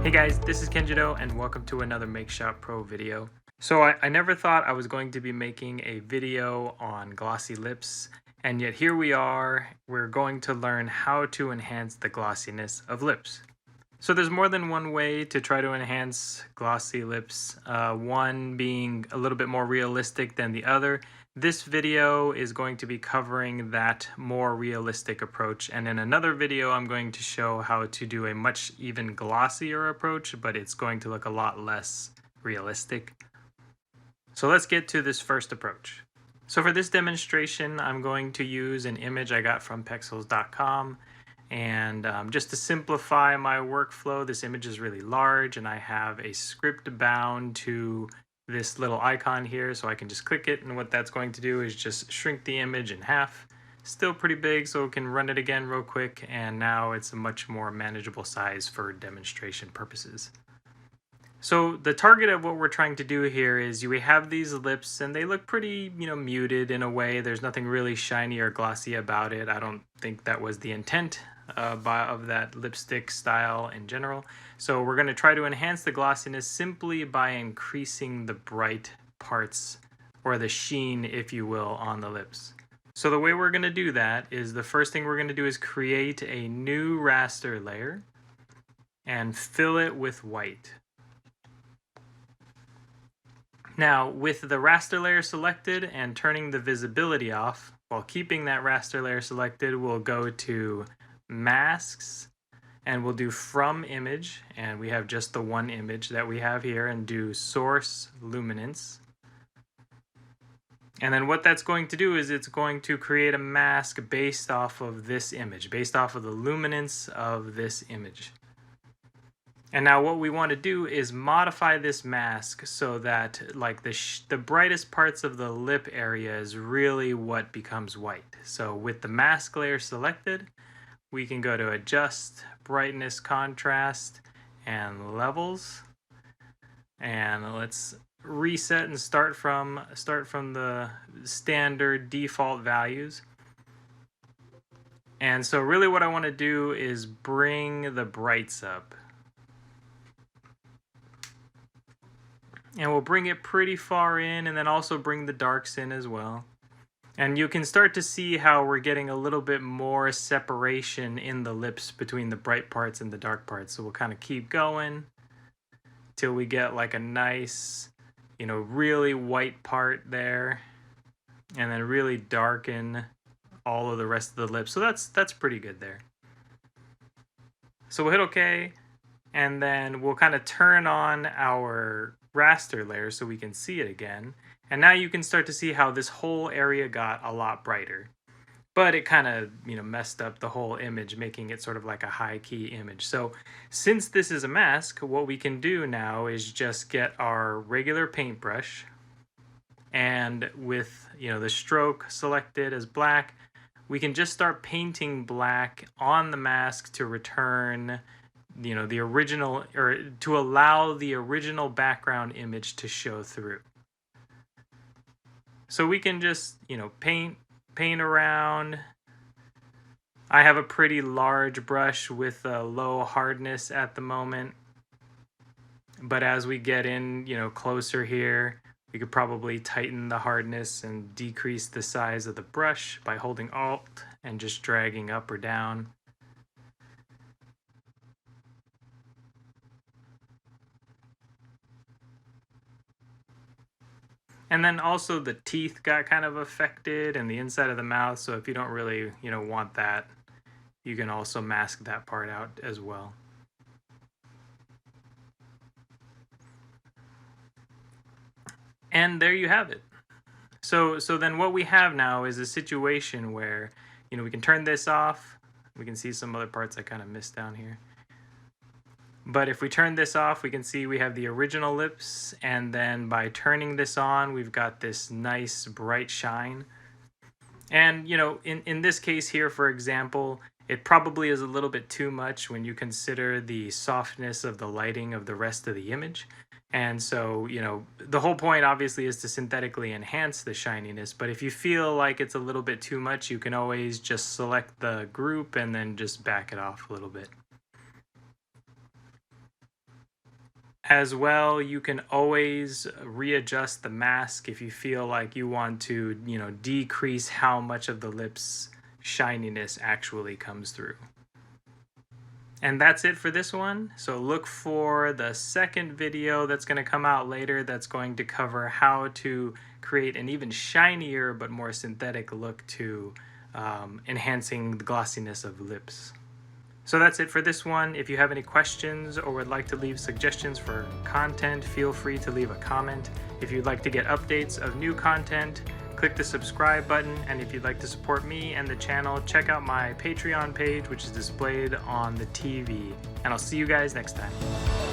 Hey guys, this is Kenjiro and welcome to another PaintShop Pro video. So I never thought I was going to be making a video on glossy lips, and yet here we are. We're going to learn how to enhance the glossiness of lips. So there's more than one way to try to enhance glossy lips, one being a little bit more realistic than the other. This video is going to be covering that more realistic approach, and in another video I'm going to show how to do a much even glossier approach, but it's going to look a lot less realistic. So let's get to this first approach. So for this demonstration I'm going to use an image I got from pexels.com. And just to simplify my workflow, this image is really large and I have a script bound to this little icon here, so I can just click it, and what that's going to do is just shrink the image in half. Still pretty big, so we can run it again real quick, and now it's a much more manageable size for demonstration purposes. So the target of what we're trying to do here is we have these lips and they look pretty, muted in a way. There's nothing really shiny or glossy about it. I don't think that was the intent of that lipstick style in general. So we're going to try to enhance the glossiness simply by increasing the bright parts, or the sheen, if you will, on the lips. So the way we're going to do that is the first thing we're going to do is create a new raster layer and fill it with white. Now, with the raster layer selected and turning the visibility off, while keeping that raster layer selected, we'll go to Masks, and we'll do From Image, and we have just the one image that we have here, and do Source Luminance. And then what that's going to do is it's going to create a mask based off of this image, based off of the luminance of this image. And now what we want to do is modify this mask so that like the brightest parts of the lip area is really what becomes white. So with the mask layer selected, we can go to Adjust, Brightness, Contrast, and Levels. And let's reset and start from the standard default values. And so really what I want to do is bring the brights up. And we'll bring it pretty far in, and then also bring the darks in as well. And you can start to see how we're getting a little bit more separation in the lips between the bright parts and the dark parts. So we'll kind of keep going till we get like a nice, really white part there, and then really darken all of the rest of the lips. So that's pretty good there. So we'll hit OK, and then we'll kind of turn on our raster layer so we can see it again. And now you can start to see how this whole area got a lot brighter. But it kind of, messed up the whole image, making it sort of like a high key image. So since this is a mask, what we can do now is just get our regular paintbrush, and with, the stroke selected as black, we can just start painting black on the mask to return the original, or to allow the original background image to show through. So we can just, paint around. I have a pretty large brush with a low hardness at the moment, but as we get in, closer here, we could probably tighten the hardness and decrease the size of the brush by holding Alt and just dragging up or down. And then also the teeth got kind of affected, and the inside of the mouth, so if you don't really, want that, you can also mask that part out as well. And there you have it. So then what we have now is a situation where, we can turn this off. We can see some other parts I kind of missed down here. But if we turn this off, we can see we have the original lips, and then by turning this on, we've got this nice bright shine. And, in this case here, for example, it probably is a little bit too much when you consider the softness of the lighting of the rest of the image. And so, the whole point obviously is to synthetically enhance the shininess, but if you feel like it's a little bit too much, you can always just select the group and then just back it off a little bit. As well, you can always readjust the mask if you feel like you want to, decrease how much of the lips shininess actually comes through. And that's it for this one. So look for the second video that's going to come out later that's going to cover how to create an even shinier but more synthetic look to enhancing the glossiness of lips. So that's it for this one. If you have any questions or would like to leave suggestions for content, feel free to leave a comment. If you'd like to get updates of new content, click the subscribe button, and if you'd like to support me and the channel, check out my Patreon page, which is displayed on the TV. And I'll see you guys next time.